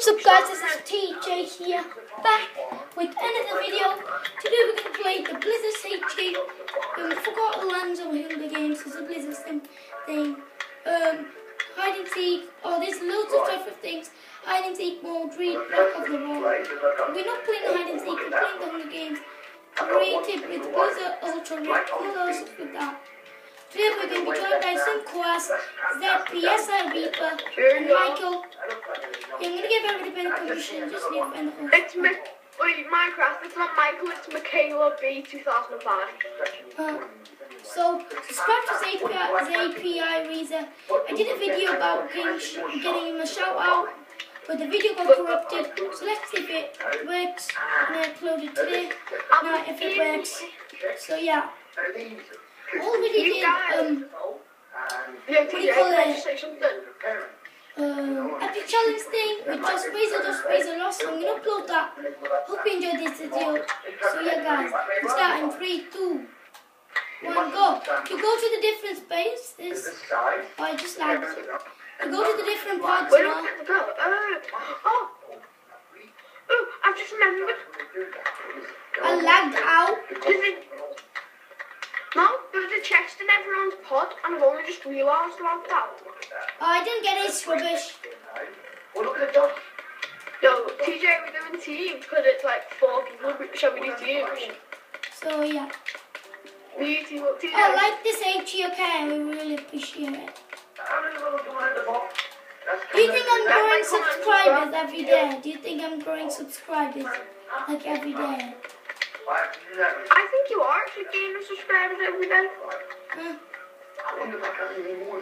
What's up guys, this is TJ here, back with another video. Today we're going to play the Blizzard CG. Forgotten Lands of Hunger Games is a Blizzard thing. Hide and seek, there's loads of different things. Hide and seek mode, read back of the wall. We're not playing hide and seek, we're playing the Hunger Games. Created with Blizzard Ultra Red Colors with that. Today we're going to be joined by Sunquas, ZPSI Reaper, and Michael. Yeah, I'm going to give everybody a permission, just leave it in the hole. It's Minecraft, it's not Michael, it's Michaela B 2005. So, subscribe to ZPI Reaper. I did a video about getting him a shout out, but the video got corrupted, so let's see if it works. And I uploaded today. Now, if it works. So, yeah. Already did, what do you call it? Epic challenge thing with just Razor Lost. I'm gonna upload that. Hope you enjoyed this video. So yeah guys, let's start in 3, 2, 1, go. You go to the different spaces. I just lagged. You go to the different parts now. I've just remembered. I lagged out. No, there's a chest in everyone's pod, and I've only just realised about that. Oh, I didn't get it, it's rubbish. Well, look at the dog. Yo, TJ, we're doing teams, because it's like 4 people. Shall we do teams? So, yeah. We team up, TJ. Oh, like this HG, okay, we really appreciate it. Do you think I'm growing subscribers every day? Do you think I'm growing subscribers, like, every day? I think you are actually gaining subscribers every day.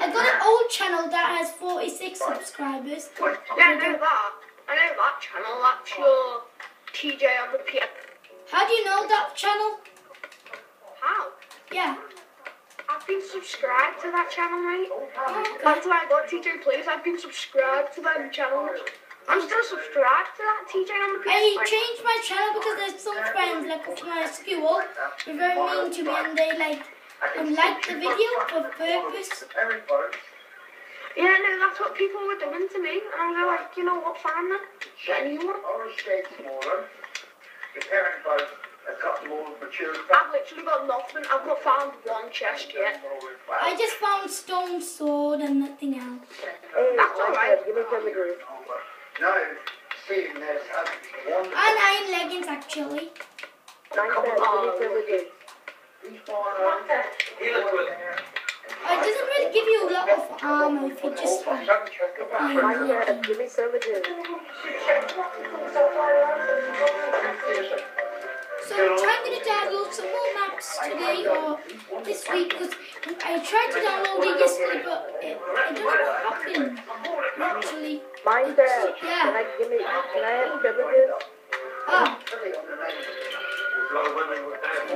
I got an old channel that has 46 subscribers. Yeah, I know that. I know that channel. That's your TJ on the PS. How do you know that channel? How? Yeah. I've been subscribed to that channel, mate. That's why I got TJ Plays. I've been subscribed to them channels. I'm still subscribed to that TJ on the PS. I changed my channel because there's some friends like from my school were very mean to me and they like the video for purpose. Yeah, no, that's what people were doing to me, and I was like, you know what, fine then. Genuine. I've literally got nothing. I've not found one chest yet. I just found stone sword and nothing else. That's alright. No, Stephen, there's one. And iron leggings actually. It doesn't really give you a lot of armor if you just iron leggings. So I'm trying to download some more maps today or this week because I tried to download it yesterday but I don't know what happened. Actually, yeah. Can I have privileges? Ah.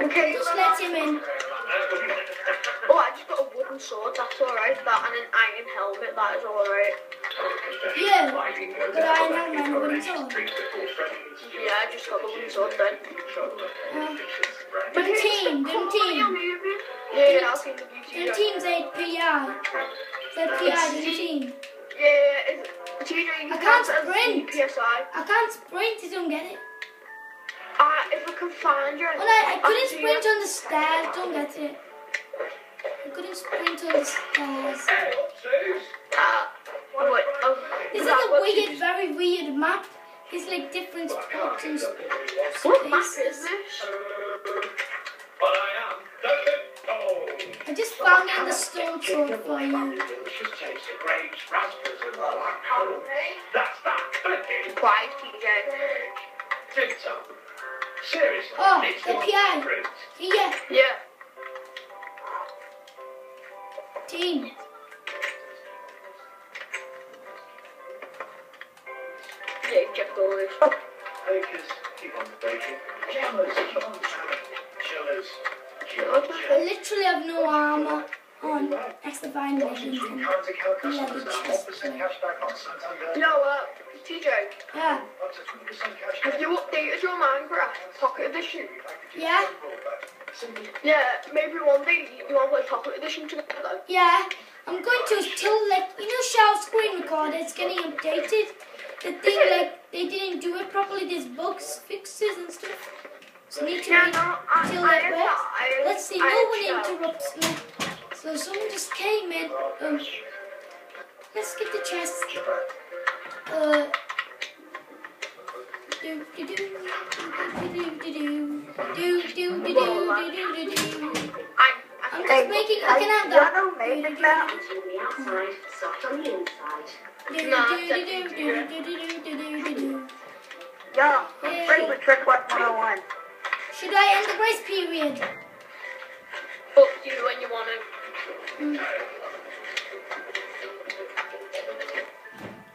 Okay. Just let him in. Oh, I just got a wooden sword, that's alright. That and an iron helmet, that is alright. Yeah, but iron helmet and a wooden sword. Yeah, I just got the wooden sword then. The team. Yeah, I'll see the beauty. The team's ZPI. ZPI, the team. Yeah, I can't sprint. PSI. I can't sprint, you don't get it. If I can find you. Well, I couldn't sprint on the stairs, don't get it. I couldn't sprint on the stairs. This is a weird, very weird map. There's like different spots and spaces. What map is this? I just found it in the stone sword for you. Quiet, TJ. Oh, the PI. Yeah. Yeah. Team. Yeah, check all this. Bakers, keep on baking. Jammers, keep on chillers. I literally have no armor on except iron leggings and leather chest. You know, TJ. Yeah. Have you updated your Minecraft Pocket Edition? Yeah. Yeah, maybe one day you want to play Pocket Edition together. Yeah. I'm going to till like, you know, Shout Screen Recorder, it's getting updated. the thing, like, they didn't do it properly. There's bugs, fixes and stuff. So need to Yeah, wait no, till it works. I Let's see, no one interrupts me. So someone just came in. Let's get the chest. I'm just making. I can have that. Yellow made it now. Outside, soft on the inside. Yeah, break with trick 101. Should I end the grace period? Up to you when you want to.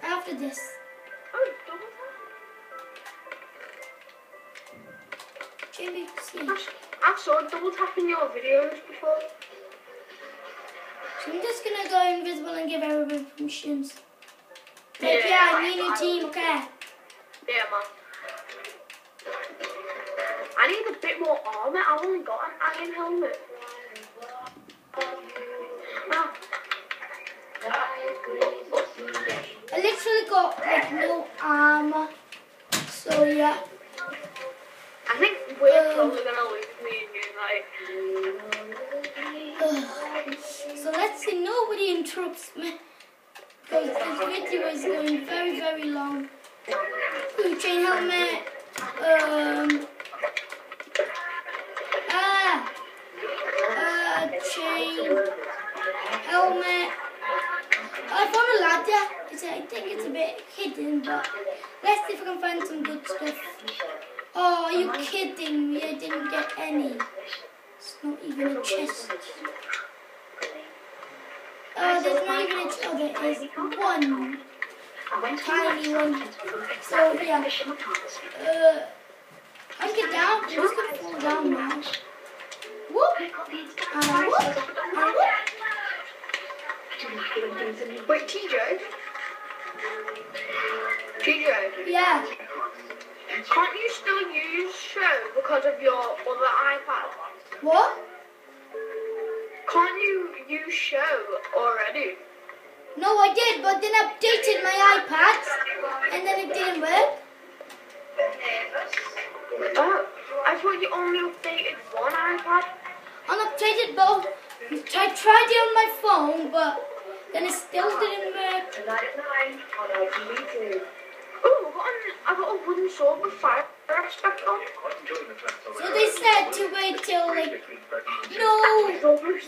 After this. Oh, double Jimmy, see. tap. I've saw double tapping your videos before. So I'm just gonna go invisible and give everyone permissions. Like, yeah, I need a team, okay? Yeah, man. I need a bit more armor. I've only got an iron helmet. Ah. I literally got like no armor. So yeah. I think we're probably gonna lose me and you, So let's see, nobody interrupts me. Because this video is going very, very long. Ooh, chain helmet. Chain helmet. I found a ladder. I think it's a bit hidden, but let's see if I can find some good stuff. Oh, are you kidding me? I didn't get any. It's not even a chest. Oh, there's not even a chest. Oh, there is one. Tiny one. So, yeah. I get down. I'm just going to fall down now. Whoop. Whoop. Whoop. wait, TJ? TJ? Yeah. Can't you still use Show because of your other iPad? What? Can't you use Show already? No, I did, but then I updated my iPad, and then it didn't work. Oh, I thought you only updated one iPad. Unupdated both. I tried it on my phone, but then it still didn't work. Tonight at 9 on ITV2. Oh, I got a wooden sword with fire aspect on. So they said to wait till like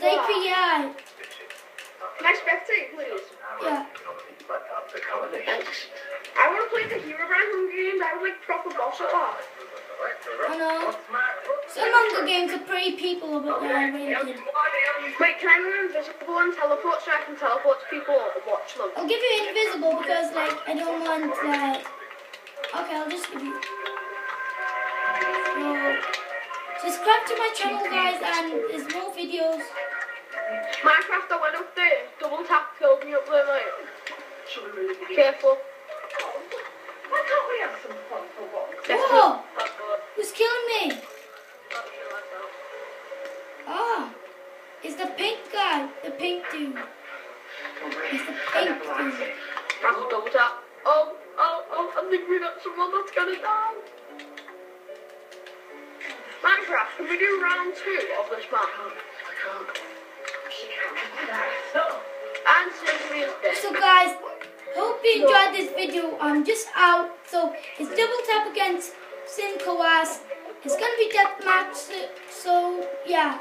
API. Can I spectate, please? Yeah. I want to play the Herobrine games. I was like proper boss at that. I know. Some Hunger Games are pretty people, but they're rated. Wait, can I go invisible and teleport so I can teleport to people and watch them? I'll give you invisible because like I don't want like. Okay, I'll just give you. So, subscribe to my channel, guys, and there's more videos. Minecraft, I went up there. Double tap killed me up there, mate. Careful. Why can't we have some fun for once? Whoa! Who's killing me? Ah, it's the pink guy, the pink dude. It's the pink dude. That's double tap. Oh, I think we got someone that's gonna die. Minecraft, can we do round 2 of this map? And Symphony is dead. So guys, hope you enjoyed this video. I'm just out. So it's double tap against Sincoas. It's gonna be deathmatch. So yeah,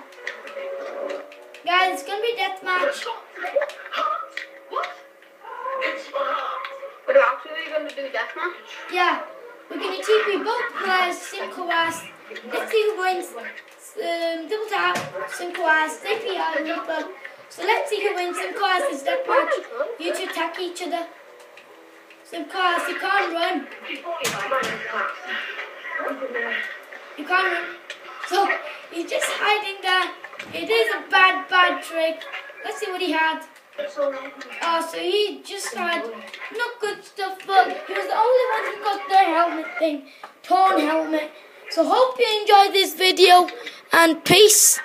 guys, it's gonna be deathmatch. What? But we're actually gonna do deathmatch? Yeah, we're gonna TP both players, Sincoas. Let's see who wins. Double tap, Sincoas, API, Reaper. So let's see who wins. Sincoas is deathmatch. You two attack each other. Sincoas, you can't run. You can't run. So he's just hiding there. It is a bad trick. Let's see what he had. Oh, so he just had not good stuff, but he was the only one who got the helmet thing. Torn helmet. So hope you enjoyed this video and peace.